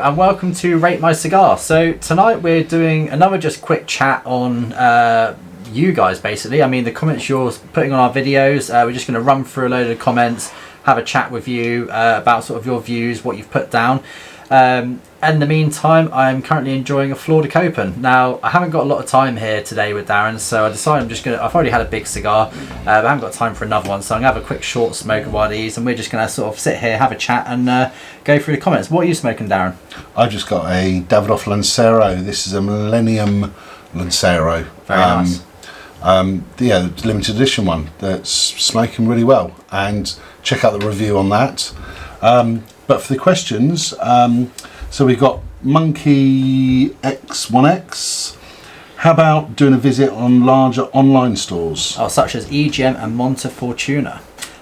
and welcome to Rate My Cigar. So tonight we're doing another just quick chat on you guys basically. I mean the comments you're putting on our videos. We're just going to run through a load of comments, have a chat with you about sort of your views, what you've put down. In the meantime, I'm currently enjoying a Florida Copen. Now, I haven't got a lot of time here today with Darren, so I decided I've already had a big cigar, but I haven't got time for another one, so I'm going to have a quick short smoke of one of these, and we're just going to sort of sit here, have a chat, and go through the comments. What are you smoking, Darren? I've just got a Davidoff Lancero. This is a Millennium Lancero. Very nice. Yeah, the limited edition one that's smoking really well, and check out the review on that. But for the questions, so we've got Monkey X1X. How about doing a visit on larger online stores? Oh, such as EGM and Montefortuna.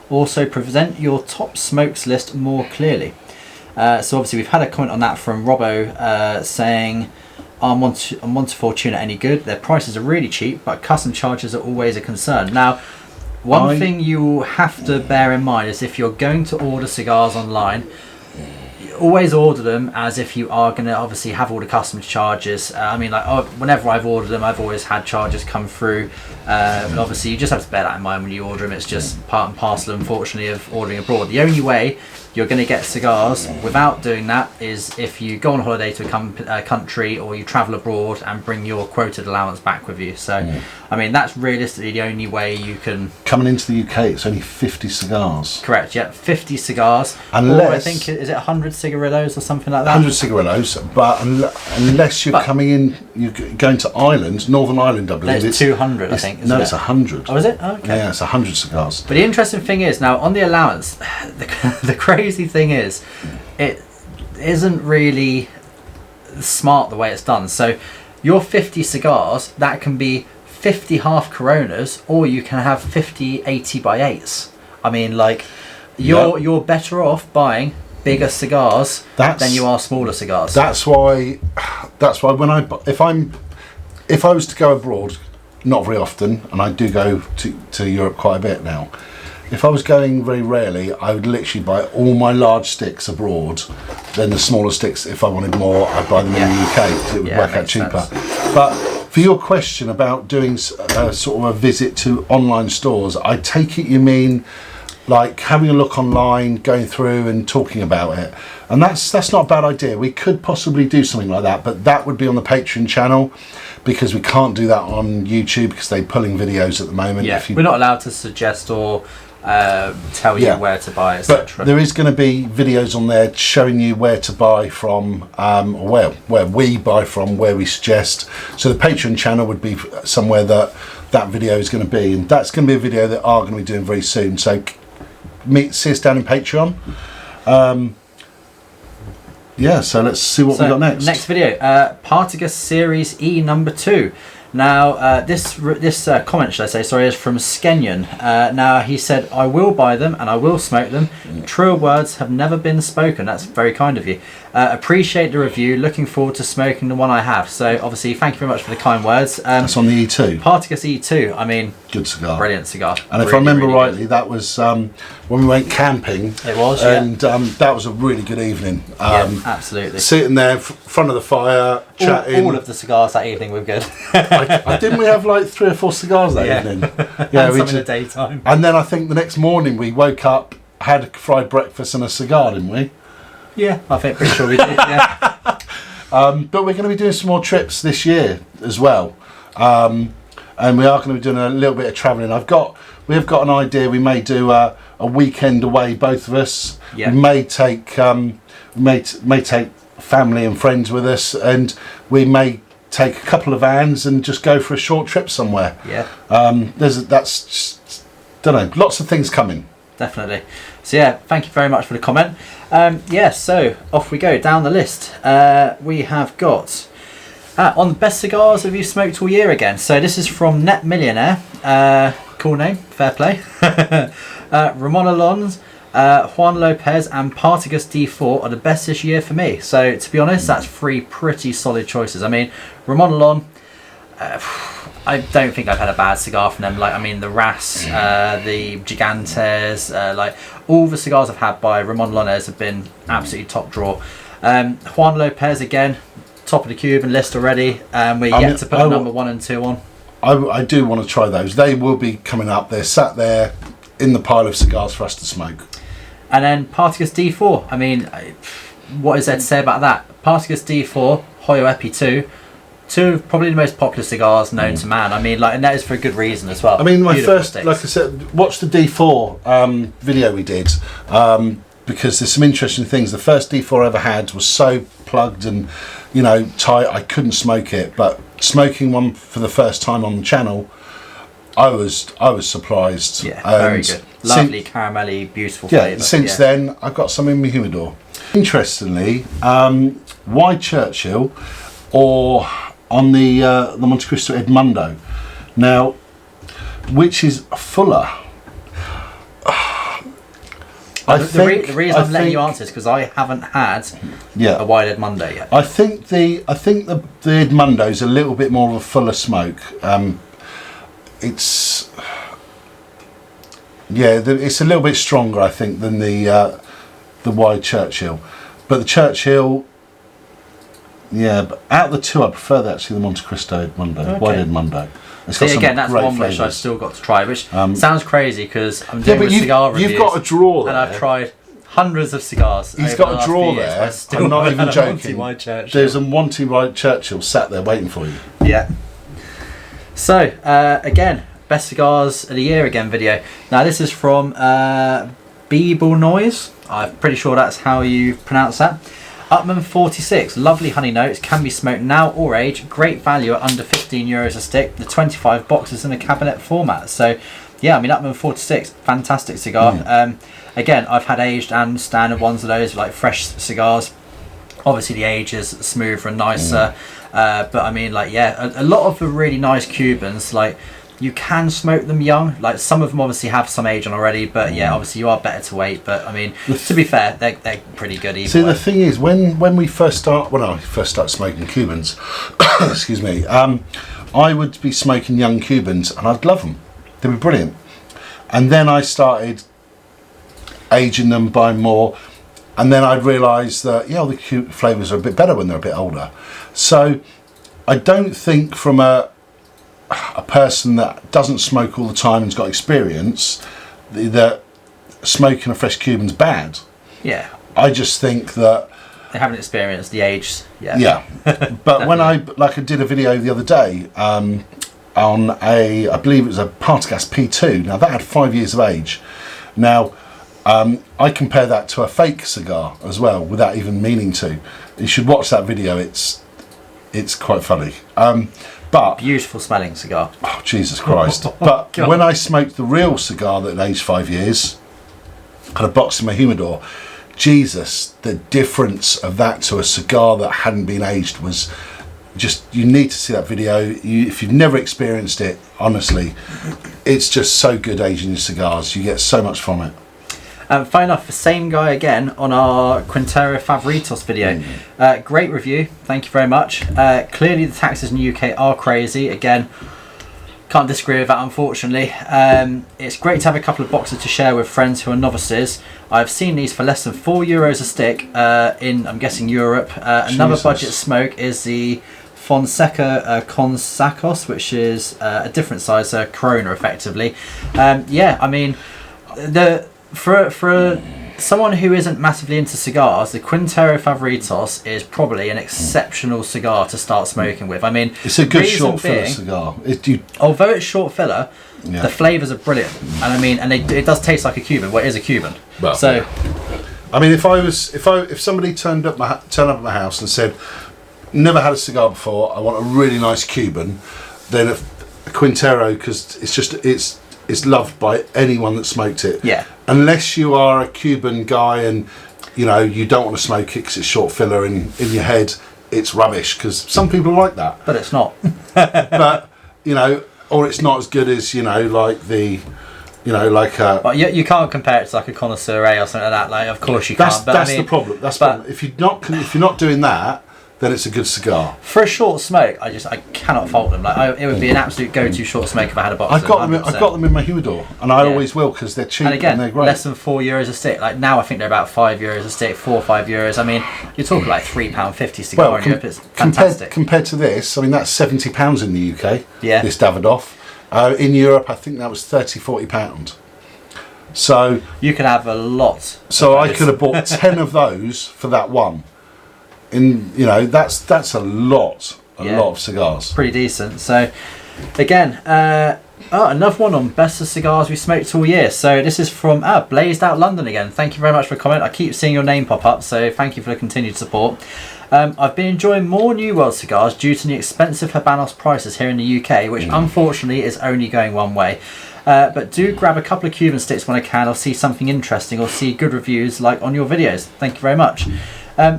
Also present your top smokes list more clearly. So obviously we've had a comment on that from Robbo saying, are Montefortuna any good? Their prices are really cheap, but custom charges are always a concern. Now, one thing you have to bear in mind is if you're going to order cigars online, always order them as if you are going to obviously have all the customs charges. I mean, like whenever I've ordered them, I've always had charges come through. And obviously, you just have to bear that in mind when you order them. It's just part and parcel, unfortunately, of ordering abroad. The only way you're going to get cigars without doing that is if you go on holiday to a country or you travel abroad and bring your quoted allowance back with you. So, I mean, that's realistically the only way you can... Coming into the UK, it's only 50 cigars. Correct, yeah, 50 cigars. Unless... Or I think, is it 100 cigarillos or something like that? 100 cigarillos, but unless you're coming in, you're going to Ireland, Northern Ireland, I believe. It's 200, I think, isn't it? It's 100. Oh, is it? Oh, okay. Yeah, it's 100 cigars. But the interesting thing is, now, on the allowance, the crazy thing is, it isn't really smart the way it's done. So, your 50 cigars, that can be 50 half Coronas, or you can have 50 80 by 8s. I mean, like, you're better off buying bigger cigars than you are smaller cigars. That's why when if I was to go abroad, not very often, and I do go to Europe quite a bit now. If I was going very rarely, I would literally buy all my large sticks abroad. Then the smaller sticks, if I wanted more, I'd buy them in the UK because it would work out cheaper. But for your question about doing sort of a visit to online stores, I take it you mean like having a look online, going through and talking about it. And that's not a bad idea. We could possibly do something like that, but that would be on the Patreon channel because we can't do that on YouTube because they're pulling videos at the moment. Yeah, we're not allowed to suggest or tell you where to buy, etc. But there is going to be videos on there showing you where to buy from, or where we buy from, where we suggest. So the Patreon channel would be somewhere that video is going to be, and that's going to be a video that are going to be doing very soon. So see us down in Patreon. Yeah, so let's see what we got next. Next video, Partigas Series E number 2. Now, this comment, should I say, sorry, is from Skenyon. Now, he said, I will buy them and I will smoke them. Truer words have never been spoken. That's very kind of you. Appreciate the review. Looking forward to smoking the one I have. So, obviously, thank you very much for the kind words. That's on the E2. Partigas E2. I mean, good cigar. Brilliant cigar. And if I remember rightly, that was when we went camping. It was, and that was a really good evening. Yeah, absolutely. Sitting there, front of the fire, chatting. All of the cigars that evening were good. Didn't we have like 3 or 4 cigars that evening? Yeah, and some in the daytime. And then I think the next morning we woke up, had a fried breakfast and a cigar, didn't we? Yeah, I think pretty sure we did. Yeah. But we're going to be doing some more trips this year as well, and we are going to be doing a little bit of travelling. We have got an idea. We may do a weekend away, both of us. Yeah. We may take may take family and friends with us, and we may take a couple of vans and just go for a short trip somewhere. Yeah. Don't know, lots of things coming. Definitely. So yeah, thank you very much for the comment. So off we go down the list. We have got on best cigars have you smoked all year again. So this is from Net Millionaire. Cool name, fair play. Ramon Alonso, Juan Lopez and Partigas D4 are the best this year for me. So to be honest, that's 3 pretty solid choices. I mean, Ramon Alonso, I don't think I've had a bad cigar from them. Like, I mean, the Ras, the Gigantes, like all the cigars I've had by Ramon Alonso have been absolutely top draw. Juan Lopez again, top of the Cuban list already, and we're yet to put number 1 and 2 on. I do want to try those. They will be coming up. They're sat there in the pile of cigars for us to smoke. And then Partagas D4. I mean, what is there to say about that? Partagas D4, Hoyo Epi 2 of probably the most popular cigars known to man. I mean, like, and that is for a good reason as well. I mean, my Beautiful first, sticks. like I said, watch the D4 video we did, because there's some interesting things. The first D4 I ever had was so plugged and, you know, tight, I couldn't smoke it. But smoking one for the first time on the channel, I was surprised. Yeah, very good. Lovely, caramelly, beautiful flavour. Since then, I've got some in my humidor. Interestingly, why Churchill or on the Monte Cristo Edmundo? Now, which is fuller? The reason I'm letting you answer is because I haven't had a wide Edmundo yet. I think the Edmundo is a little bit more of a fuller smoke. It's it's a little bit stronger, I think, than the wide Churchill. But the Churchill, but out of the two, I prefer actually the Monte Cristo Edmundo, wide Edmundo. See, again, that's one flavours. which I've still got to try, which sounds crazy because I'm doing cigar reviews. You've got a drawer there. And I've tried hundreds of cigars. He's got a drawer there. I'm not even joking. There's a Monty White Churchill sat there waiting for you. Yeah. So, again, best cigars of the year again video. Now, this is from Beeble Noise. I'm pretty sure that's how you pronounce that. Upman 46, lovely honey notes, can be smoked now or aged, great value at under €15 a stick, the 25 boxes in a cabinet format. So yeah, I mean, Upman 46, fantastic cigar. Again, I've had aged and standard ones of those, like fresh cigars. Obviously the age is smoother and nicer, but I mean, like, yeah, a lot of the really nice Cubans, like, you can smoke them young. Like, some of them obviously have some age on already, but yeah, obviously you are better to wait. But I mean, to be fair, they're pretty good either way. The thing is, when I first started smoking Cubans, excuse me, I would be smoking young Cubans and I'd love them. They'd be brilliant. And then I started aging them, buying more, and then I'd realise that the cute flavours are a bit better when they're a bit older. So I don't think from a person that doesn't smoke all the time and's got experience that smoking a fresh Cuban's bad. Yeah. I just think that they haven't experienced the age yet. Yeah. But when I did a video the other day on I believe it was a Partagas P2. Now that had 5 years of age. Now I compare that to a fake cigar as well without even meaning to. You should watch that video. It's quite funny. But beautiful smelling cigar. Oh, Jesus Christ. But when I smoked the real cigar that had aged 5 years, had a box in my humidor, Jesus, the difference of that to a cigar that hadn't been aged was just, you need to see that video. If you've never experienced it, honestly, it's just so good aging your cigars. You get so much from it. Funny enough, the same guy again on our Quintero Favoritos video. Great review, thank you very much. Clearly the taxes in the UK are crazy. Again, can't disagree with that, unfortunately. It's great to have a couple of boxes to share with friends who are novices. I've seen these for less than €4 a stick in, I'm guessing, Europe. Another budget smoke is the Fonseca Consacos, which is a different size, Corona effectively. Yeah, I mean, for someone who isn't massively into cigars, the Quintero Favoritos is probably an exceptional cigar to start smoking with. I mean, it's a good short filler cigar. Although it's short filler, the flavours are brilliant, and I mean, and it does taste like a Cuban. Well, it is a Cuban. Well, so, I mean, if somebody turned up at my house and said, "Never had a cigar before. I want a really nice Cuban," then a Quintero, because it's loved by anyone that smoked it. Yeah. Unless you are a Cuban guy and you don't want to smoke it because it's short filler in your head, it's rubbish, because some people like that. But it's not. But or it's not as good as like the But you can't compare it to like a connoisseur or something like that. Like, of course you can't. But that's the problem. That's the problem. If you're not doing that, then it's a good cigar. For a short smoke, I cannot fault them. Like it would be an absolute go-to short smoke if I had a box. I've got them in my humidor, and I always will because they're cheap and again, they're great. less than €4 a stick. Like now, I think they're about €5 a stick, €4 or €5. I mean, you're talking like £3.50 cigar in Europe. It's fantastic. Compared to this, I mean that's £70 in the UK. Yeah. This Davidoff. In Europe, I think that was £30-40. So you could have a lot. So I could have bought 10 of those for that one. That's a lot of cigars. Pretty decent. So again, another one on best of cigars we smoked all year. So this is from Blazed Out London again. Thank you very much for the comment. I keep seeing your name pop up, so thank you for the continued support. I've been enjoying more New World cigars due to the expensive Habanos prices here in the UK, which unfortunately is only going one way. But do grab a couple of Cuban sticks when I can, or see something interesting, or see good reviews like on your videos. Thank you very much.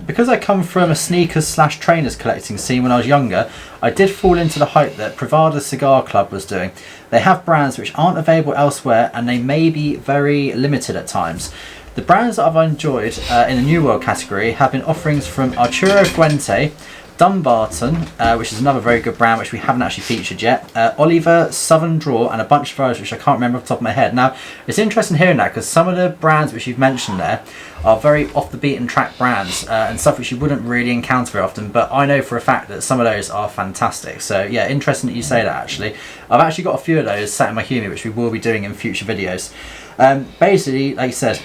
Because I come from a sneakers/trainers collecting scene when I was younger, I did fall into the hype that Privada Cigar Club was doing. They have brands which aren't available elsewhere, and they may be very limited at times. The brands that I've enjoyed in the New World category have been offerings from Arturo Fuente, Dumbarton, which is another very good brand which we haven't actually featured yet, Oliver, Southern Draw, and a bunch of others which I can't remember off the top of my head. Now, it's interesting hearing that because some of the brands which you've mentioned there are very off the beaten track brands and stuff which you wouldn't really encounter very often, but I know for a fact that some of those are fantastic. So yeah, interesting that you say that actually. I've actually got a few of those sat in my Humi which we will be doing in future videos. Basically, like you said,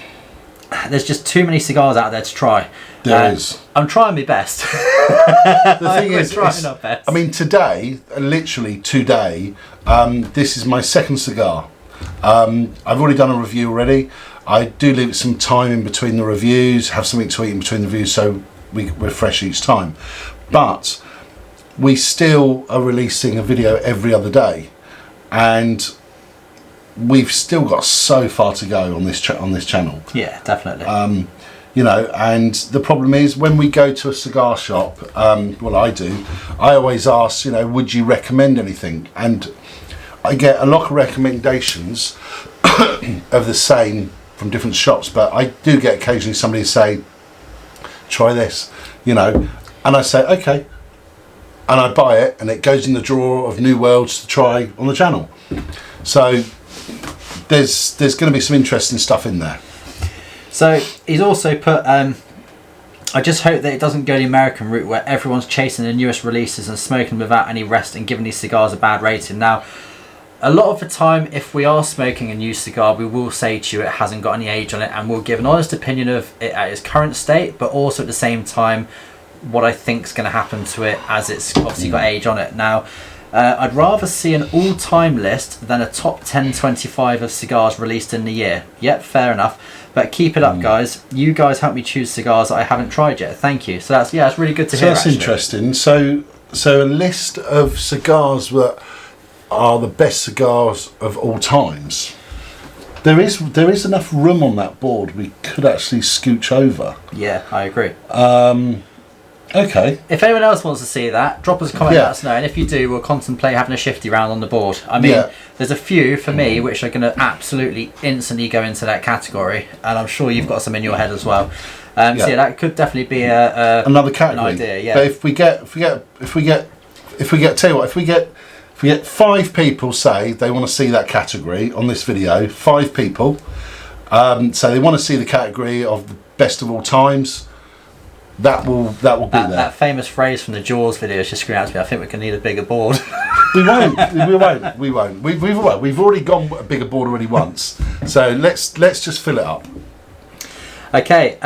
there's just too many cigars out there to try. There is. I'm trying my best. The thing is, trying our best. I mean, literally today, this is my second cigar. I've already done a review already. I do leave some time in between the reviews, have something to eat in between the reviews, so we refresh each time. But we still are releasing a video every other day, and we've still got so far to go on this channel. Yeah, definitely. And the problem is when we go to a cigar shop, I always ask, would you recommend anything? And I get a lot of recommendations of the same from different shops, but I do get occasionally somebody say, try this, and I say, okay. And I buy it, and it goes in the drawer of New Worlds to try on the channel. So there's going to be some interesting stuff in there. So he's also put, I just hope that it doesn't go the American route where everyone's chasing the newest releases and smoking without any rest and giving these cigars a bad rating. Now, a lot of the time, if we are smoking a new cigar, we will say to you it hasn't got any age on it, and we'll give an honest opinion of it at its current state, but also at the same time, what I think is going to happen to it as it's obviously got age on it. Now, I'd rather see an all-time list than a top 10-25 of cigars released in the year. Yep, fair enough. But keep it up, guys. You guys help me choose cigars that I haven't tried yet. Thank you. So that's really good to hear. That's interesting. So a list of cigars that are the best cigars of all times. There is enough room on that board. We could actually scooch over. Yeah, I agree. Okay. If anyone else wants to see that, drop us a comment, let us know. And if you do, we'll contemplate having a shifty round on the board. I mean, there's a few for me which are going to absolutely instantly go into that category, and I'm sure you've got some in your head as well. So that could definitely be another category. An idea. Yeah. But if we get 5 people say they want to see that category on this video, 5 people, so they want to see the category of the best of all times. That will be there. That famous phrase from the Jaws video is just screaming out to me. I think we can need a bigger board. We won't. We've already gone a bigger board already once. So let's just fill it up. Okay,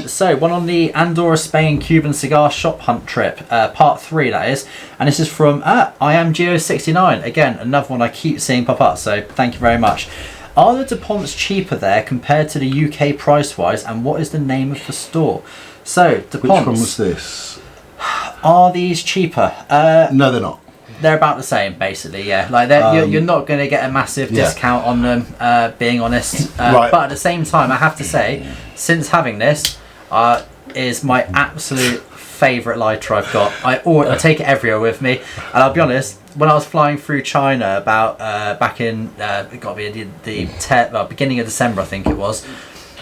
so one on the Andorra, Spain Cuban cigar shop hunt trip, part 3 that is, and this is from I am Geo69. Again, another one I keep seeing pop up. So thank you very much. Are the DuPonts cheaper there compared to the UK price wise, and what is the name of the store? So, DuPonts. Which one was this? Are these cheaper? No, they're not. They're about the same, basically, yeah. Like you're not going to get a massive discount on them, being honest. Right. But at the same time, I have to say, since having this, is my absolute favourite lighter I've got. I take it everywhere with me, and I'll be honest. When I was flying through China about back in it got to be the beginning of December, I think it was,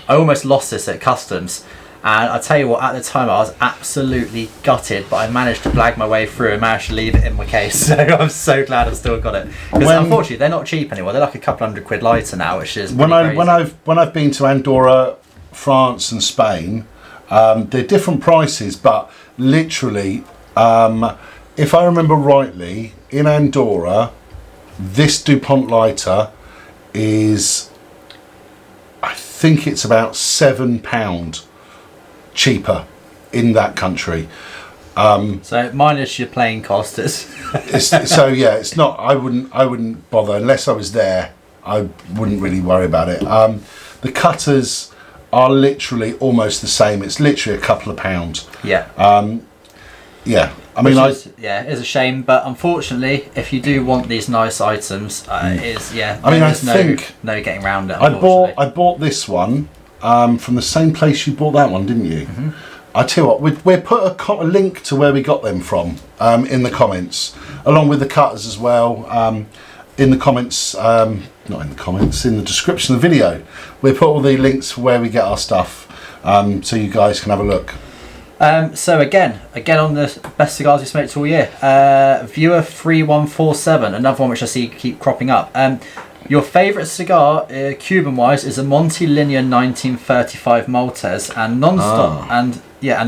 I almost lost this at customs. And I tell you what, at the time I was absolutely gutted, but I managed to blag my way through and managed to leave it in my case. So I'm so glad I've still got it. Because unfortunately they're not cheap anymore. They're like a couple £100 lighter now, which is when I've been to Andorra, France, and Spain, they're different prices, but literally, if I remember rightly, in Andorra, this DuPont lighter is, I think it's about £7 cheaper in that country. So minus your plane cost is. So yeah, it's not. I wouldn't bother unless I was there. I wouldn't really worry about it. The cutters are literally almost the same. It's literally a couple of pounds. Yeah. Yeah. I mean, it's a shame, but unfortunately, if you do want these nice items, I think no getting around it. I bought this one from the same place you bought that one, didn't you? Mm-hmm. I tell you what, we'll put a link to where we got them from in the comments, along with the cutters as well. In the comments, not in the comments, in the description of the video, we'll put all the links for where we get our stuff, so you guys can have a look. So again on the best cigars we smoked all year, viewer 3147, another one which I see keep cropping up. Your favourite cigar, Cuban wise, is a Montelinea 1935 Maltese, and non-stop and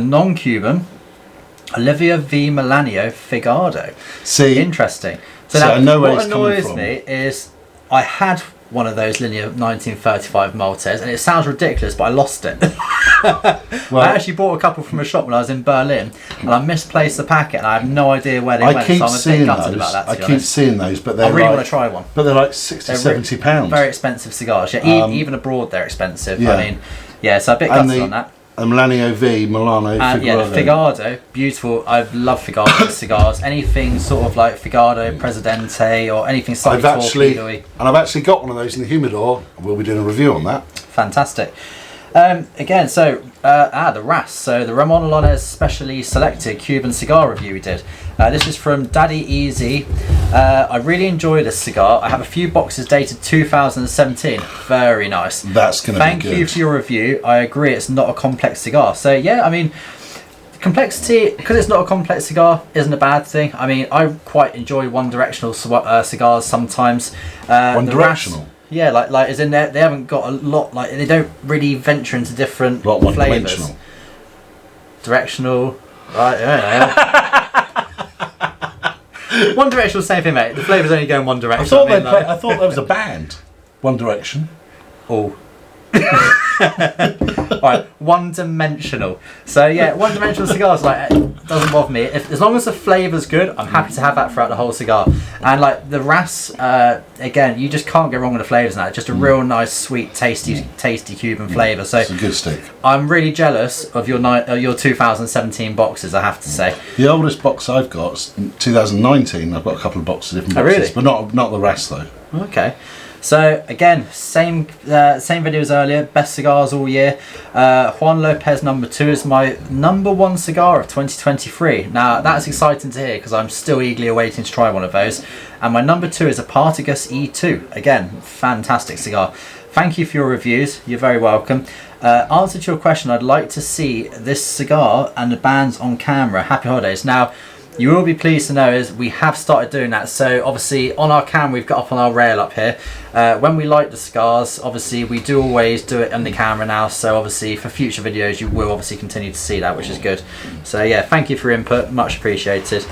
non-Cuban, Olivia V. Melanio Figado. See, interesting. So now, I know where what annoys me is I had one of those Linea 1935 Maltese, and it sounds ridiculous, but I lost it. Well, I actually bought a couple from a shop when I was in Berlin, and I misplaced the packet, and I have no idea where they went. So I'm a bit gutted about that. I keep seeing those, but I really want to try one. But they're like £60-70. Very expensive cigars. Yeah, even abroad they're expensive. Yeah. I mean, yeah, so a bit gutted on that. Melanio V, Milano, Figado. Yeah, the Figado, beautiful. I love Figado cigars. Anything sort of like Figado Presidente or anything slightly I've actually got one of those in the humidor. We'll be doing a review on that. Fantastic. Again, so the RAS, so the Ramon Alonez specially selected Cuban cigar review we did. This is from Daddy Easy. I really enjoyed this cigar. I have a few boxes dated 2017. Very nice. That's going to be good. Thank you for your review. I agree, it's not a complex cigar. So yeah, I mean, complexity, because it's not a complex cigar, isn't a bad thing. I mean, I quite enjoy one-directional cigars sometimes. One-directional? Yeah, like as in they haven't got a lot, like they don't really venture into different flavours. Directional, right? Yeah. One directional, same thing, mate. The flavours only go in one direction. I thought that was a band. One Direction. Oh. Alright, one-dimensional. So yeah, one-dimensional cigars, like, it doesn't bother me. As long as the flavour's good, I'm happy to have that throughout the whole cigar. And like the RAS, again, you just can't go wrong with the flavours now. It's just a real nice, sweet, tasty Cuban flavour. So it's a good stick. I'm really jealous of your 2017 boxes, I have to say. The oldest box I've got is 2019. I've got a couple of boxes of different boxes, but not the RAS though. Okay. So again, same video as earlier, best cigars all year. Juan Lopez #2 is my #1 cigar of 2023. Now that's exciting to hear because I'm still eagerly awaiting to try one of those. And my #2 is a Partagas E2. Again, fantastic cigar. Thank you for your reviews, you're very welcome. Answer to your question, I'd like to see this cigar and the bands on camera. Happy holidays. Now, you will be pleased to know is we have started doing that. So obviously on our cam we've got up on our rail up here. When we light the cigars, obviously we do always do it on the camera now. So obviously for future videos you will obviously continue to see that, which is good. So yeah, thank you for your input, much appreciated.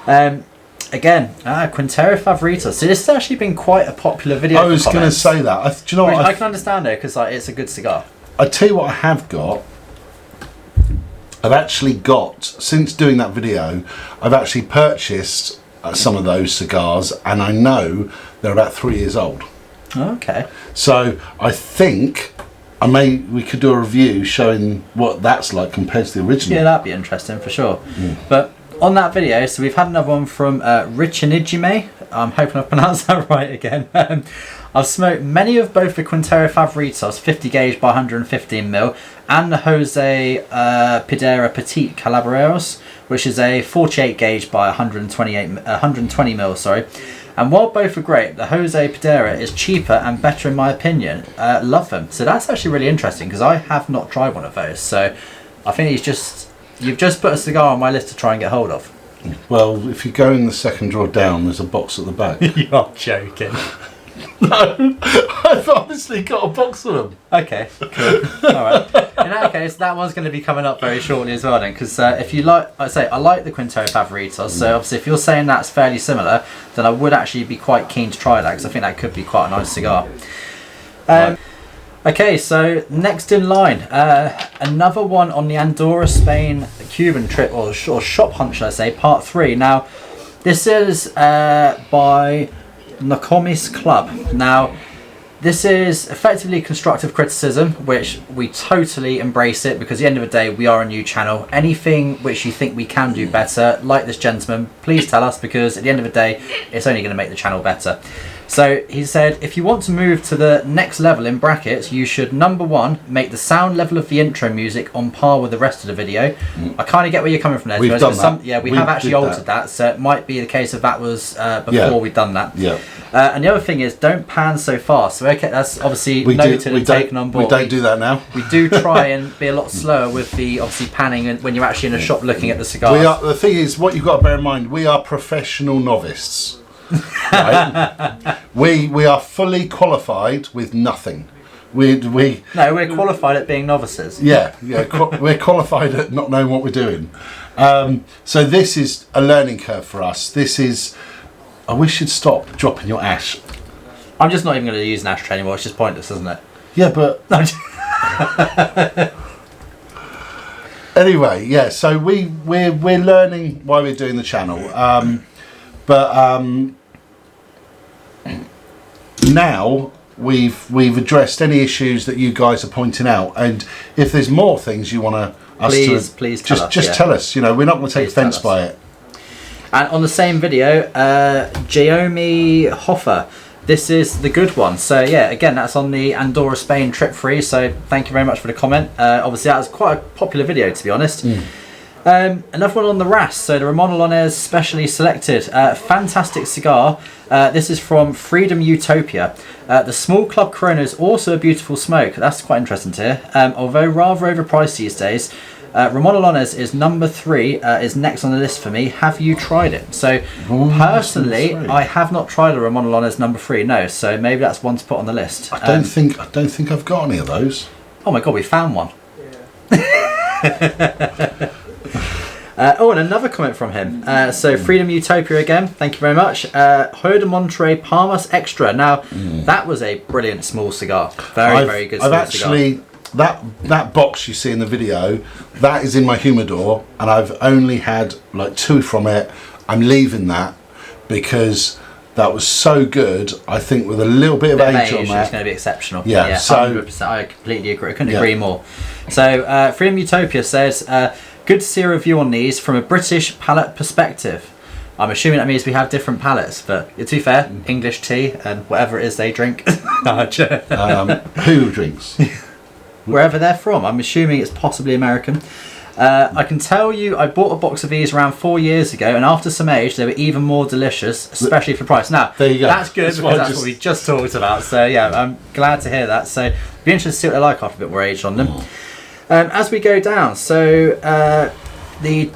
Again, Quintero Favorito. So this has actually been quite a popular video. I was going to say that. Do you know what? I can understand though, because like, it's a good cigar. I tell you what I have got. I've actually got, since doing that video, I've actually purchased some of those cigars, and I know they're about 3 years old. Okay. So I think we could do a review showing what that's like compared to the original. Yeah, that'd be interesting for sure. But on that video, so we've had another one from Richinijime. I'm hoping I've pronounced that right again. I've smoked many of both the Quintero Favoritos 50 gauge by 115mm and the Jose Pidera Petite Calabareros, which is a 48 gauge by 120mm, sorry. And while both are great, the Jose Pidera is cheaper and better in my opinion. Love them. So that's actually really interesting because I have not tried one of those. So I think you've just put a cigar on my list to try and get hold of. Well, if you go in the second drawer down, there's a box at the back. You're joking. No, I've honestly got a box of them. Okay, cool. All right. In that case, that one's going to be coming up very shortly as well then, because if you like, I like the Quinto Favoritos, so obviously if you're saying that's fairly similar, then I would actually be quite keen to try that, because I think that could be quite a nice cigar. Right. Okay, so next in line, another one on the Andorra, Spain, Cuban trip, or shop hunt, should I say, part 3. Now, this is by Nokomis Club. Now, this is effectively constructive criticism, which we totally embrace it, because at the end of the day, we are a new channel. Anything which you think we can do better, like this gentleman, please tell us, because at the end of the day, it's only going to make the channel better. So he said, if you want to move to the next level in brackets, you should, number 1, make the sound level of the intro music on par with the rest of the video. I kind of get where you're coming from there. We've done that. We have actually altered that, so it might be the case of that was before we've done that. Yeah. And the other thing is, don't pan so fast. So okay, that's obviously noted and taken on board. We don't do that now. We do try and be a lot slower with the obviously panning when you're actually in a shop looking at the cigars. The thing is, what you've got to bear in mind, we are professional novices. Right? we are fully qualified with nothing. We're qualified at being novices. Yeah, we're qualified at not knowing what we're doing. So this is a learning curve for us. I wish you'd stop dropping your ash. I'm just not even going to use an ashtray anymore. It's just pointless, isn't it? Yeah, but anyway, yeah. So we're learning why we're doing the channel. Now we've addressed any issues that you guys are pointing out, and if there's more things you want us please tell us, just tell us. You know, we're not going to take offence by it. And on the same video, Jaomi Hoffer, this is the good one. So yeah, again, that's on the Andorra, Spain trip 3. So thank you very much for the comment. Obviously, that was quite a popular video, to be honest. Another one on the RAS, so the Ramon Alonez specially selected. Fantastic cigar. This is from Freedom Utopia. The small club Corona is also a beautiful smoke. That's quite interesting to hear. Although rather overpriced these days. Ramon Alonez is number 3, is next on the list for me. Have you tried it? So personally, I have not tried a Ramon Alonez number 3, no. So maybe that's one to put on the list. I don't think I've got any of those. Oh my god, we found one. Yeah. And another comment from him. So Freedom Utopia again, thank you very much. Hoyo de Monterey Palmas Extra. Now, that was a brilliant small cigar. Very good small cigar. That box you see in the video, that is in my humidor, and I've only had like 2 from it. I'm leaving that because that was so good. I think with a little bit of age on that, it's going to be exceptional. Yeah, so 100%. I completely agree. I couldn't agree more. So Freedom Utopia says, good to see a review on these from a British palate perspective. I'm assuming that means we have different palates, but to be fair, English tea and whatever it is they drink. Who drinks? Wherever they're from. I'm assuming it's possibly American. I can tell you I bought a box of these around 4 years ago, and after some age they were even more delicious, especially for price. Now, there you go. That's good, because that's what we just talked about. So yeah, I'm glad to hear that. So be interested to see what they're like after a bit more age on them. As we go down, so the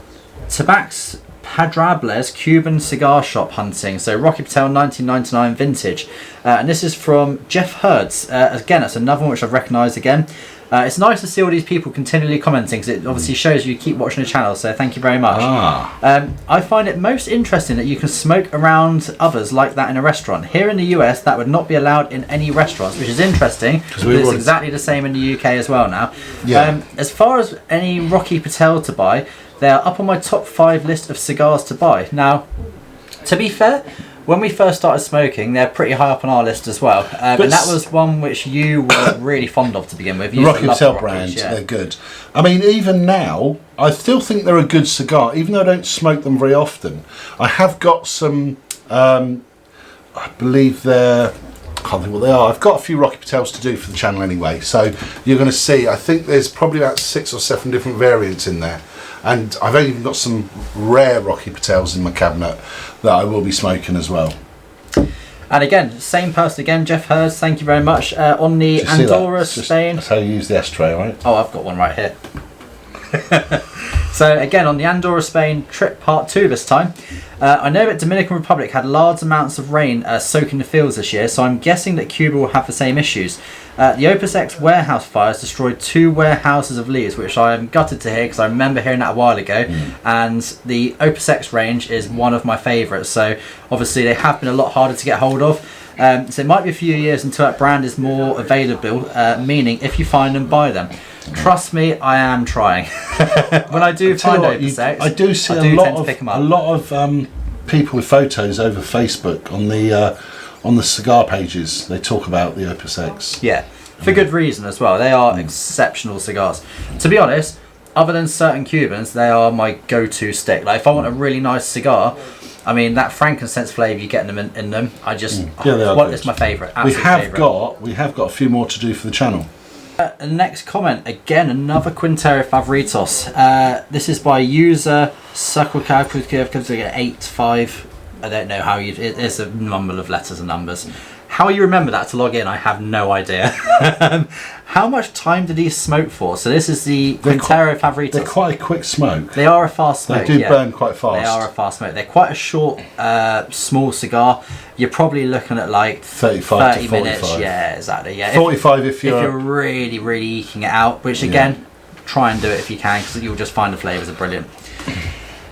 Tabacs Padrables Cuban cigar shop hunting. So Rocky Patel 1999 vintage. And this is from Jeff Hertz. Again, that's another one which I've recognised again. It's nice to see all these people continually commenting, because it obviously shows you keep watching the channel, so thank you very much. I find it most interesting that you can smoke around others like that in a restaurant. Here in the US, that would not be allowed in any restaurants, which is interesting, because it's exactly the same in the UK as well now. As far as any Rocky Patel to buy, they are up on my top 5 list of cigars to buy. Now, to be fair, when we first started smoking, they're pretty high up on our list as well. And that was one which you were really fond of to begin with. The Rocky Patel brand, they're good. I mean, even now, I still think they're a good cigar, even though I don't smoke them very often. I have got some, I believe they're, I can't think what they are. I've got a few Rocky Patels to do for the channel anyway. So you're going to see, I think there's probably about 6 or 7 different variants in there. And I've even got some rare Rocky Patels in my cabinet that I will be smoking as well. And again, same person again, Jeff Hurst, thank you very much. On the Andorra, Spain. That's how you use the ashtray, right? Oh, I've got one right here. So again, on the Andorra, Spain trip part 2 this time. I know that Dominican Republic had large amounts of rain soaking the fields this year, so I'm guessing that Cuba will have the same issues. The Opus X warehouse fires destroyed 2 warehouses of leaves, which I am gutted to hear because I remember hearing that a while ago. And the Opus X range is one of my favourites, so obviously they have been a lot harder to get hold of. So it might be a few years until that brand is more available, meaning if you find them, buy them. Trust me, I am trying. When I do find Opus X, I do see a lot of people with photos over Facebook on the cigar pages. They talk about the Opus X. Yeah, for good reason as well. They are exceptional cigars. To be honest, other than certain Cubans, they are my go-to stick. Like if I want a really nice cigar, I mean that frankincense flavour you get in them. I just it's my favourite. We have got a few more to do for the channel. Next comment, again another Quintero Favoritos. This is by user Suckwicab85. I don't know how you. It's a number of letters and numbers. How you remember that to log in, I have no idea. How much time did he smoke for? So this is the Quintero Favoritos. They're quite a quick smoke. They are a fast smoke. They do burn quite fast. They are a fast smoke. They're quite a short, small cigar. You're probably looking at like 35 30 to 45. minutes. Yeah, exactly. Yeah, 45 if you're really, really eking it out. Which again, try and do it if you can, because you'll just find the flavours are brilliant.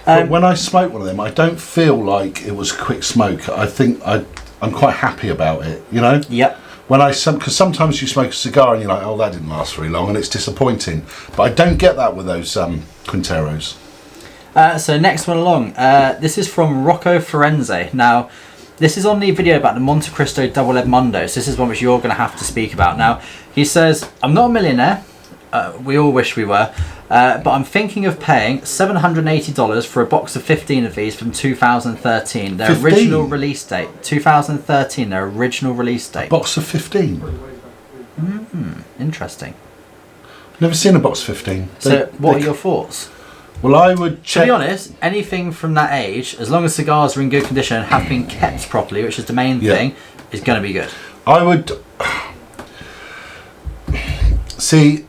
But when I smoke one of them, I don't feel like it was quick smoke. I think I'm quite happy about it, you know? Yep. Because sometimes you smoke a cigar and you're like, oh, that didn't last very long, and it's disappointing. But I don't get that with those Quinteros. So next one along, this is from Rocco Forense. Now, this is on the video about the Monte Cristo Double Edmundo, so this is one which you're going to have to speak about. Now, he says, I'm not a millionaire, we all wish we were, but I'm thinking of paying $780 for a box of 15 of these from 2013. Their 15? Original release date. 2013, their original release date. Box of 15? Interesting. Never seen a box of 15. So, what are your thoughts? Well, I would check. To be honest, anything from that age, as long as cigars are in good condition and have been kept properly, which is the main thing, is going to be good. I would see.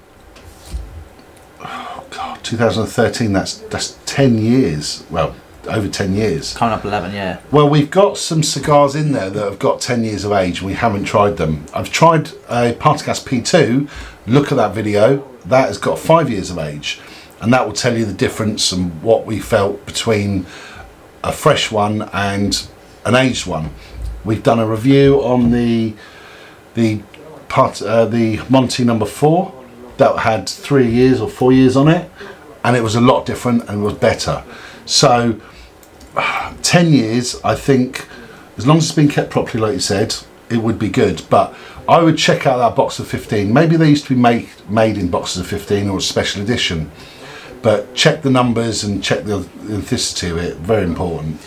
Oh God, 2013. That's 10 years. Well, over 10 years. Coming up 11, yeah. Well, we've got some cigars in there that have got 10 years of age. We haven't tried them. I've tried a Partagas P2. Look at that video. That has got 5 years of age. And that will tell you the difference and what we felt between a fresh one and an aged one. We've done a review on the Monte number 4 that had 3 years or 4 years on it, and it was a lot different and was better. So 10 years, I think, as long as it's been kept properly, like you said, it would be good. But I would check out that box of 15. Maybe they used to be made in boxes of 15 or a special edition. But check the numbers and check the authenticity of it. Very important.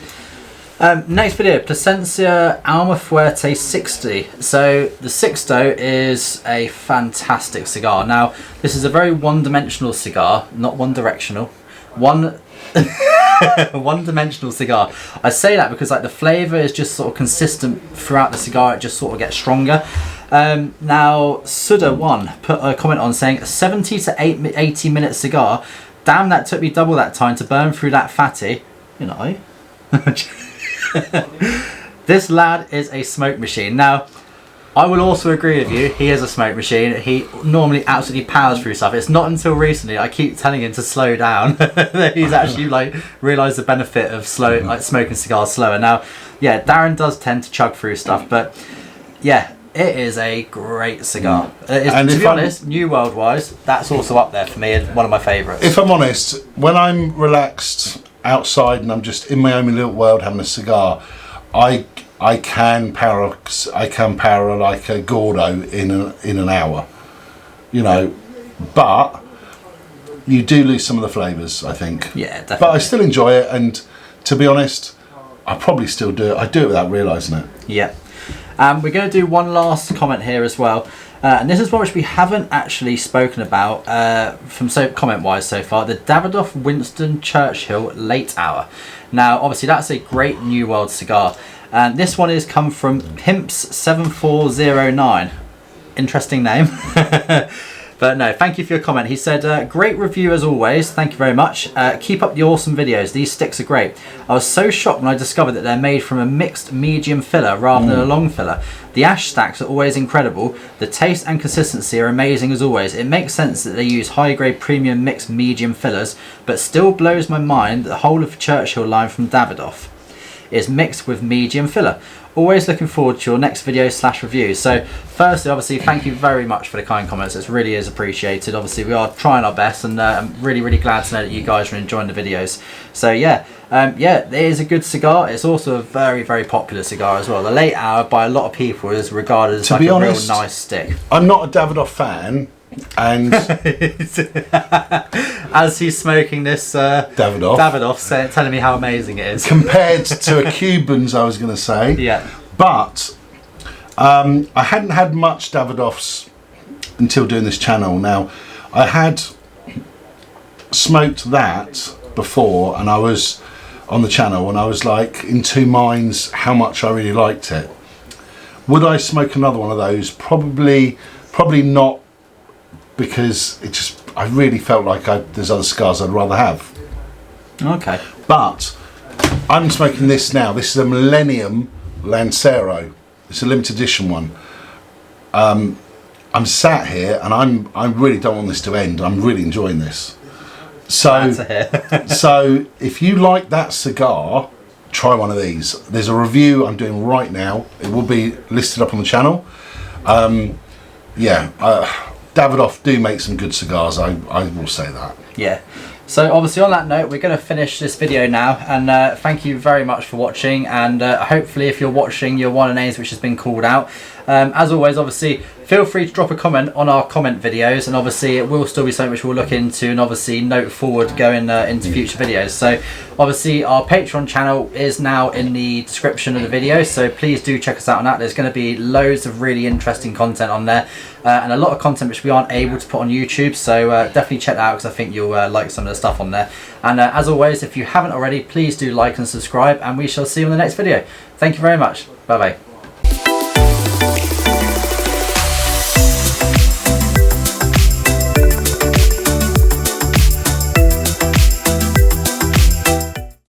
Next video, Plasencia Almafuerte 60. So the Sixto is a fantastic cigar. Now, this is a very one-dimensional cigar, not one-directional. One-dimensional cigar. I say that because like the flavour is just sort of consistent throughout the cigar. It just sort of gets stronger. Now, Suda1 put a comment on saying a 70 to 80 minute cigar. Damn, that took me double that time to burn through that fatty. You know. This lad is a smoke machine. Now, I will also agree with you. He is a smoke machine. He normally absolutely powers through stuff. It's not until recently I keep telling him to slow down that he's actually like realised the benefit of smoking cigars slower. Now, yeah, Darren does tend to chug through stuff, but yeah. It is a great cigar. And to be honest, New World wise, that's also up there for me and one of my favourites. If I'm honest, when I'm relaxed outside and I'm just in my own little world having a cigar, I can power like a Gordo in an hour, you know. But you do lose some of the flavours, I think. Yeah, definitely. But I still enjoy it, and to be honest, I probably still do it. I do it without realising it. Yeah. We're going to do one last comment here as well, and this is one which we haven't actually spoken about from comment-wise so far. The Davidoff Winston Churchill Late Hour. Now, obviously, that's a great New World cigar, and this one is come from Pimps7409. Interesting name. But But no, thank you for your comment. He said, great review as always. Thank you very much. Keep up the awesome videos. These sticks are great. I was so shocked when I discovered that they're made from a mixed medium filler rather than a long filler. The ash stacks are always incredible. The taste and consistency are amazing as always. It makes sense that they use high grade premium mixed medium fillers, but still blows my mind that the whole of the Churchill line from Davidoff is mixed with medium filler. Always looking forward to your next video / review. So firstly, obviously, thank you very much for the kind comments. It really is appreciated. Obviously, we are trying our best, and I'm really glad to know that you guys are enjoying the videos. So yeah, it is a good cigar. It's also a very popular cigar as well. The Late Hour by a lot of people is regarded as like a real nice stick. I'm not a Davidoff fan, and as he's smoking this Davidoff, telling me how amazing it is compared to a Cuban's, I was going to say. Yeah. But I hadn't had much Davidoffs until doing this channel. Now, I had smoked that before, and I was on the channel, and I was like in two minds how much I really liked it. Would I smoke another one of those? Probably not, because I really felt like there's other cigars I'd rather have. Okay. But I'm smoking this now. This is a Millennium Lancero. It's a limited edition one. I'm sat here, and I really don't want this to end. I'm really enjoying this. So, so if you like that cigar, try one of these. There's a review I'm doing right now. It will be listed up on the channel. Davidoff do make some good cigars, I will say that. Yeah. So obviously on that note, we're going to finish this video now, and thank you very much for watching, and hopefully if you're watching your one and A's which has been called out, as always, obviously feel free to drop a comment on our comment videos, and obviously it will still be something which we'll look into and obviously note forward going into future videos. So obviously our Patreon channel is now in the description of the video, so please do check us out on that. There's going to be loads of really interesting content on there, and a lot of content which we aren't able to put on YouTube, so definitely check that out, because I think you'll like some of the stuff on there. And as always, if you haven't already, please do like and subscribe, and we shall see you in the next video. Thank you very much. Bye bye.